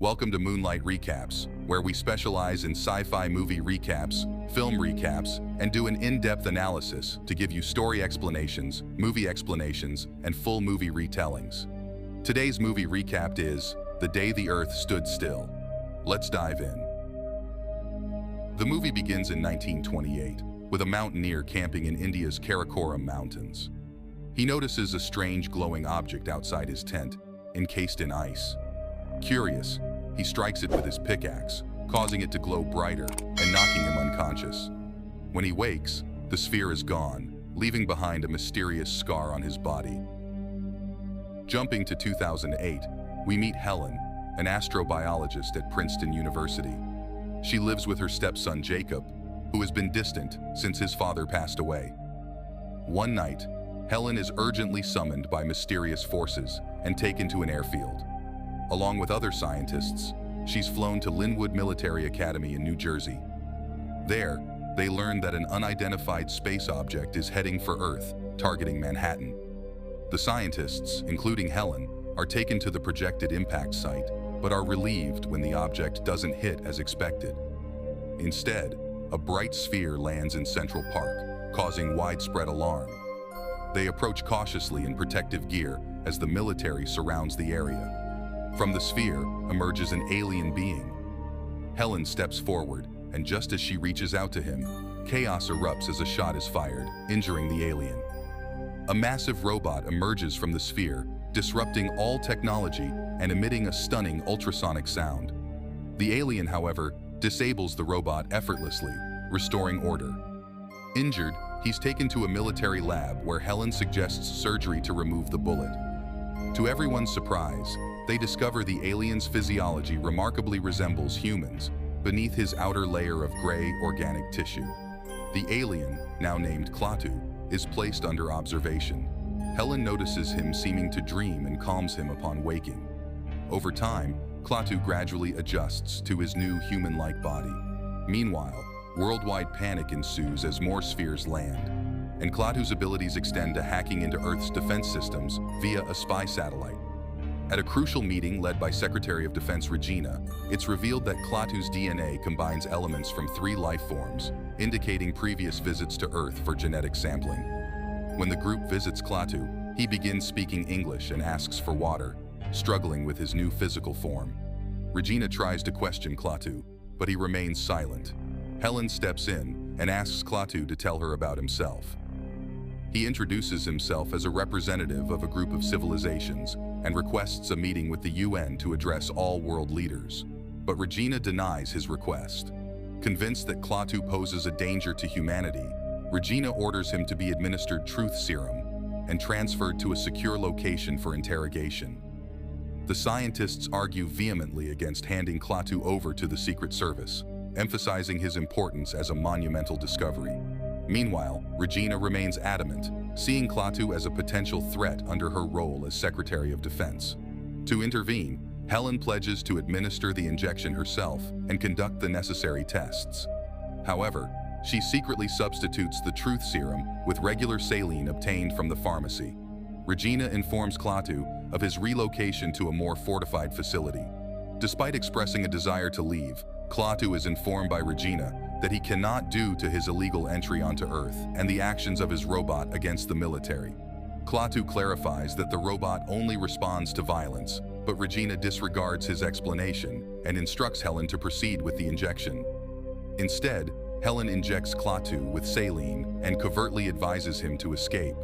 Welcome to Moonlight Recaps, where we specialize in sci-fi movie recaps, film recaps, and do an in-depth analysis to give you story explanations, movie explanations, and full movie retellings. Today's movie recap is The Day the Earth Stood Still. Let's dive in. The movie begins in 1928, with a mountaineer camping in India's Karakoram Mountains. He notices a strange glowing object outside his tent, encased in ice. Curious, he strikes it with his pickaxe, causing it to glow brighter and knocking him unconscious. When he wakes, the sphere is gone, leaving behind a mysterious scar on his body. Jumping to 2008, we meet Helen, an astrobiologist at Princeton University. She lives with her stepson Jacob, who has been distant since his father passed away. One night, Helen is urgently summoned by mysterious forces and taken to an airfield. Along with other scientists, she's flown to Linwood Military Academy in New Jersey. There, they learn that an unidentified space object is heading for Earth, targeting Manhattan. The scientists, including Helen, are taken to the projected impact site, but are relieved when the object doesn't hit as expected. Instead, a bright sphere lands in Central Park, causing widespread alarm. They approach cautiously in protective gear as the military surrounds the area. From the sphere emerges an alien being. Helen steps forward, and just as she reaches out to him, chaos erupts as a shot is fired, injuring the alien. A massive robot emerges from the sphere, disrupting all technology and emitting a stunning ultrasonic sound. The alien, however, disables the robot effortlessly, restoring order. Injured, he's taken to a military lab where Helen suggests surgery to remove the bullet. To everyone's surprise, they discover the alien's physiology remarkably resembles humans, beneath his outer layer of gray organic tissue. The alien, now named Klaatu, is placed under observation. Helen notices him seeming to dream and calms him upon waking. Over time, Klaatu gradually adjusts to his new human-like body. Meanwhile, worldwide panic ensues as more spheres land, and Klaatu's abilities extend to hacking into Earth's defense systems via a spy satellite. At a crucial meeting led by Secretary of Defense Regina, it's revealed that Klaatu's DNA combines elements from 3 life forms, indicating previous visits to Earth for genetic sampling. When the group visits Klaatu, he begins speaking English and asks for water, struggling with his new physical form. Regina tries to question Klaatu, but he remains silent. Helen steps in and asks Klaatu to tell her about himself. He introduces himself as a representative of a group of civilizations and requests a meeting with the UN to address all world leaders. But Regina denies his request. Convinced that Klaatu poses a danger to humanity, Regina orders him to be administered truth serum and transferred to a secure location for interrogation. The scientists argue vehemently against handing Klaatu over to the Secret Service, emphasizing his importance as a monumental discovery. Meanwhile, Regina remains adamant, seeing Klaatu as a potential threat under her role as Secretary of Defense. To intervene, Helen pledges to administer the injection herself and conduct the necessary tests. However, she secretly substitutes the truth serum with regular saline obtained from the pharmacy. Regina informs Klaatu of his relocation to a more fortified facility. Despite expressing a desire to leave, Klaatu is informed by Regina that he cannot due to his illegal entry onto Earth and the actions of his robot against the military. Klaatu clarifies that the robot only responds to violence, but Regina disregards his explanation and instructs Helen to proceed with the injection. Instead, Helen injects Klaatu with saline and covertly advises him to escape.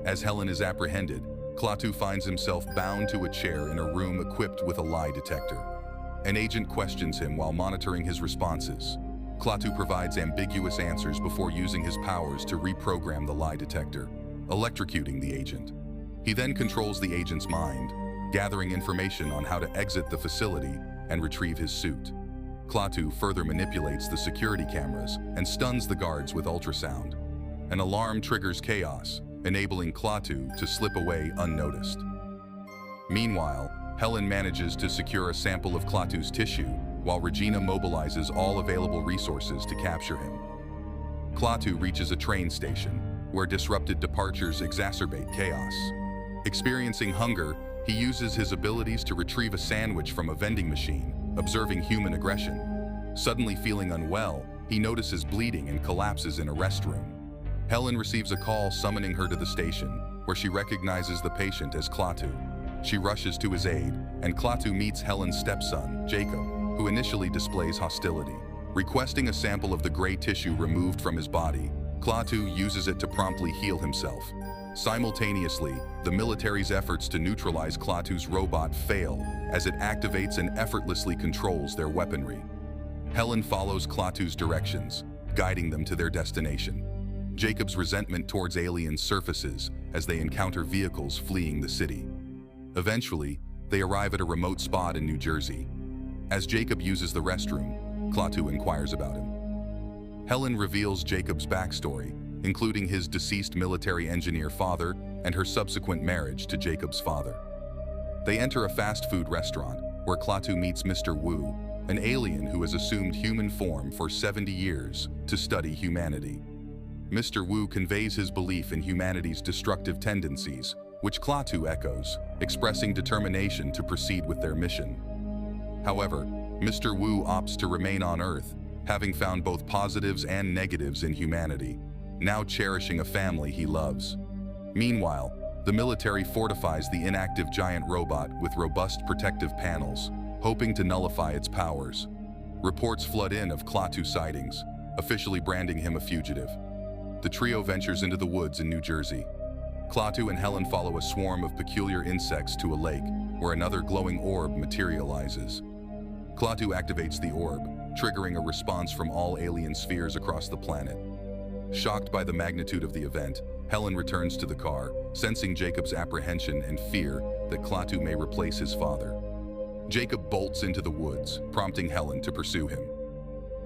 As Helen is apprehended, Klaatu finds himself bound to a chair in a room equipped with a lie detector. An agent questions him while monitoring his responses. Klaatu provides ambiguous answers before using his powers to reprogram the lie detector, electrocuting the agent. He then controls the agent's mind, gathering information on how to exit the facility and retrieve his suit. Klaatu further manipulates the security cameras and stuns the guards with ultrasound. An alarm triggers chaos, enabling Klaatu to slip away unnoticed. Meanwhile, Helen manages to secure a sample of Klaatu's tissue, while Regina mobilizes all available resources to capture him. Klaatu reaches a train station, where disrupted departures exacerbate chaos. Experiencing hunger, He uses his abilities to retrieve a sandwich from a vending machine, observing human aggression. Suddenly feeling unwell, he notices bleeding and collapses in a restroom. Helen receives a call summoning her to the station, where she recognizes the patient as Klaatu. She rushes to his aid, and Klaatu meets Helen's stepson, Jacob, who initially displays hostility. Requesting a sample of the gray tissue removed from his body, Klaatu uses it to promptly heal himself. Simultaneously, the military's efforts to neutralize Klaatu's robot fail as it activates and effortlessly controls their weaponry. Helen follows Klaatu's directions, guiding them to their destination. Jacob's resentment towards aliens surfaces as they encounter vehicles fleeing the city. Eventually, they arrive at a remote spot in New Jersey. As Jacob uses the restroom, Klaatu inquires about him. Helen reveals Jacob's backstory, including his deceased military engineer father and her subsequent marriage to Jacob's father. They enter a fast food restaurant where Klaatu meets Mr. Wu, an alien who has assumed human form for 70 years to study humanity. Mr. Wu conveys his belief in humanity's destructive tendencies, which Klaatu echoes, expressing determination to proceed with their mission. However, Mr. Wu opts to remain on Earth, having found both positives and negatives in humanity, now cherishing a family he loves. Meanwhile, the military fortifies the inactive giant robot with robust protective panels, hoping to nullify its powers. Reports flood in of Klaatu sightings, officially branding him a fugitive. The trio ventures into the woods in New Jersey. Klaatu and Helen follow a swarm of peculiar insects to a lake, where another glowing orb materializes. Klaatu activates the orb, triggering a response from all alien spheres across the planet. Shocked by the magnitude of the event, Helen returns to the car, sensing Jacob's apprehension and fear that Klaatu may replace his father. Jacob bolts into the woods, prompting Helen to pursue him.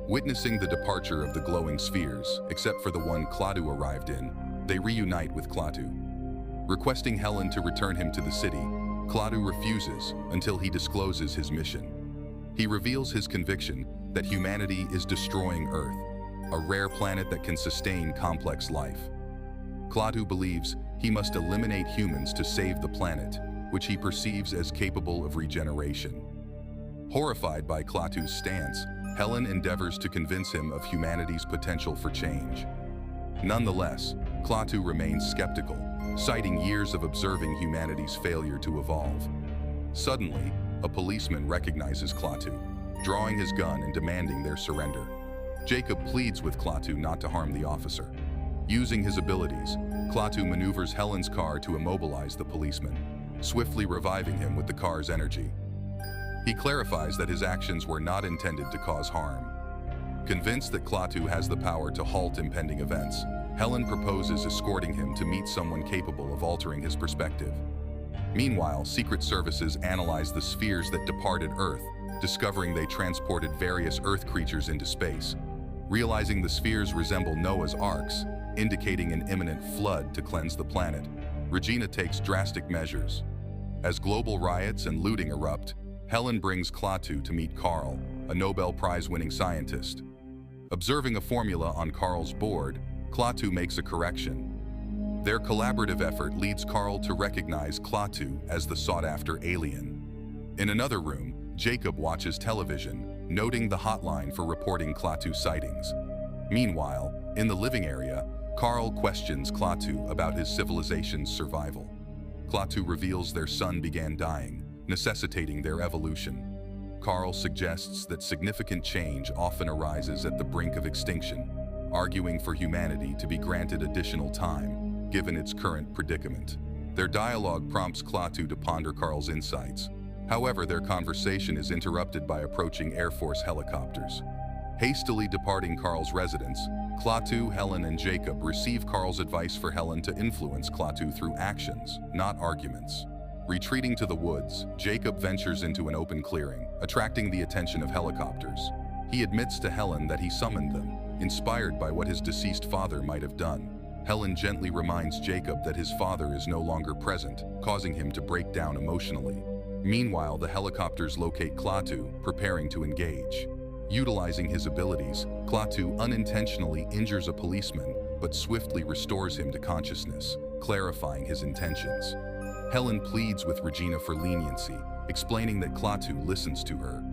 Witnessing the departure of the glowing spheres, except for the one Klaatu arrived in, they reunite with Klaatu. Requesting Helen to return him to the city, Klaatu refuses until he discloses his mission. He reveals his conviction that humanity is destroying Earth, a rare planet that can sustain complex life. Klaatu believes he must eliminate humans to save the planet, which he perceives as capable of regeneration. Horrified by Klaatu's stance, Helen endeavors to convince him of humanity's potential for change. Nonetheless, Klaatu remains skeptical, citing years of observing humanity's failure to evolve. Suddenly, a policeman recognizes Klaatu, drawing his gun and demanding their surrender. Jacob pleads with Klaatu not to harm the officer. Using his abilities, Klaatu maneuvers Helen's car to immobilize the policeman, swiftly reviving him with the car's energy. He clarifies that his actions were not intended to cause harm. Convinced that Klaatu has the power to halt impending events, Helen proposes escorting him to meet someone capable of altering his perspective. Meanwhile, secret services analyze the spheres that departed Earth, discovering they transported various Earth creatures into space. Realizing the spheres resemble Noah's arks, indicating an imminent flood to cleanse the planet, Regina takes drastic measures. As global riots and looting erupt, Helen brings Klaatu to meet Carl, a Nobel Prize-winning scientist. Observing a formula on Carl's board, Klaatu makes a correction. Their collaborative effort leads Carl to recognize Klaatu as the sought-after alien. In another room, Jacob watches television, noting the hotline for reporting Klaatu sightings. Meanwhile, in the living area, Carl questions Klaatu about his civilization's survival. Klaatu reveals their son began dying, necessitating their evolution. Carl suggests that significant change often arises at the brink of extinction, arguing for humanity to be granted additional time, given its current predicament. Their dialogue prompts Klaatu to ponder Carl's insights. However, their conversation is interrupted by approaching Air Force helicopters. Hastily departing Carl's residence, Klaatu, Helen, and Jacob receive Carl's advice for Helen to influence Klaatu through actions, not arguments. Retreating to the woods, Jacob ventures into an open clearing, attracting the attention of helicopters. He admits to Helen that he summoned them, inspired by what his deceased father might have done. Helen gently reminds Jacob that his father is no longer present, causing him to break down emotionally. Meanwhile, the helicopters locate Klaatu, preparing to engage. Utilizing his abilities, Klaatu unintentionally injures a policeman, but swiftly restores him to consciousness, clarifying his intentions. Helen pleads with Regina for leniency, explaining that Klaatu listens to her.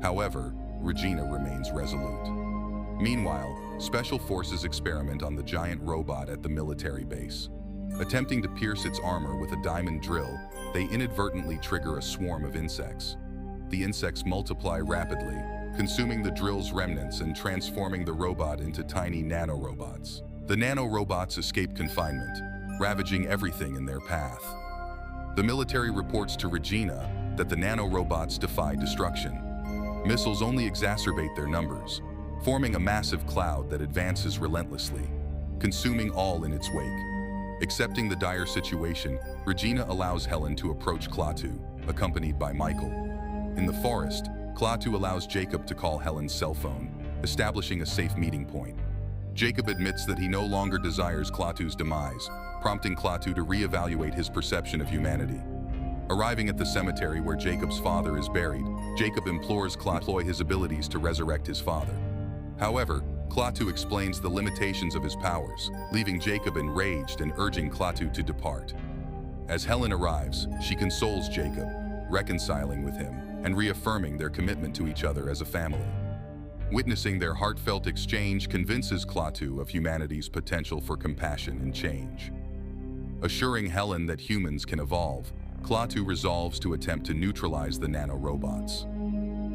However, Regina remains resolute. Meanwhile, Special Forces experiment on the giant robot at the military base. Attempting to pierce its armor with a diamond drill, they inadvertently trigger a swarm of insects. The insects multiply rapidly, consuming the drill's remnants and transforming the robot into tiny nanorobots. The nanorobots escape confinement, ravaging everything in their path. The military reports to Regina that the nanorobots defy destruction. Missiles only exacerbate their numbers, forming a massive cloud that advances relentlessly, consuming all in its wake. Accepting the dire situation, Regina allows Helen to approach Klaatu, accompanied by Michael. In the forest, Klaatu allows Jacob to call Helen's cell phone, establishing a safe meeting point. Jacob admits that he no longer desires Klaatu's demise, prompting Klaatu to reevaluate his perception of humanity. Arriving at the cemetery where Jacob's father is buried, Jacob implores Klaatu to employ his abilities to resurrect his father. However, Klaatu explains the limitations of his powers, leaving Jacob enraged and urging Klaatu to depart. As Helen arrives, she consoles Jacob, reconciling with him and reaffirming their commitment to each other as a family. Witnessing their heartfelt exchange convinces Klaatu of humanity's potential for compassion and change. Assuring Helen that humans can evolve, Klaatu resolves to attempt to neutralize the nanorobots.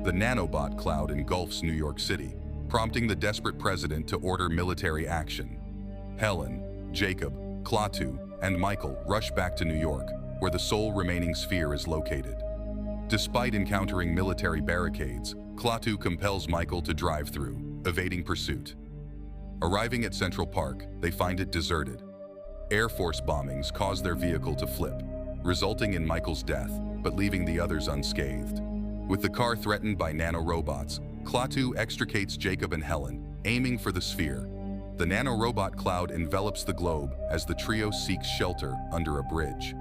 The nanobot cloud engulfs New York City, prompting the desperate president to order military action. Helen, Jacob, Klaatu, and Michael rush back to New York, where the sole remaining sphere is located. Despite encountering military barricades, Klaatu compels Michael to drive through, evading pursuit. Arriving at Central Park, they find it deserted. Air Force bombings cause their vehicle to flip, resulting in Michael's death, but leaving the others unscathed. With the car threatened by nanorobots, Klaatu extricates Jacob and Helen, aiming for the sphere. The nanorobot cloud envelops the globe as the trio seeks shelter under a bridge.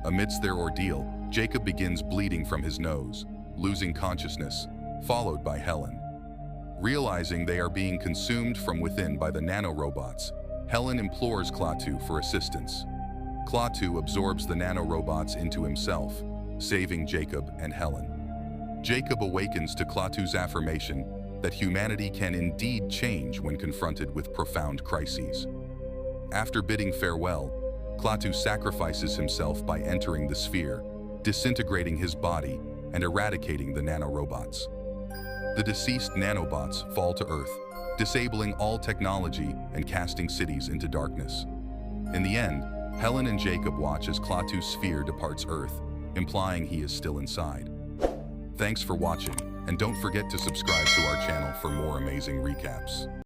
Amidst their ordeal, Jacob begins bleeding from his nose, losing consciousness, followed by Helen. Realizing they are being consumed from within by the nanorobots, Helen implores Klaatu for assistance. Klaatu absorbs the nanorobots into himself, saving Jacob and Helen. Jacob awakens to Klaatu's affirmation that humanity can indeed change when confronted with profound crises. After bidding farewell, Klaatu sacrifices himself by entering the sphere, disintegrating his body and eradicating the nanorobots. The deceased nanobots fall to Earth, disabling all technology and casting cities into darkness. In the end, Helen and Jacob watch as Klaatu's sphere departs Earth, implying he is still inside. Thanks for watching, and don't forget to subscribe to our channel for more amazing recaps.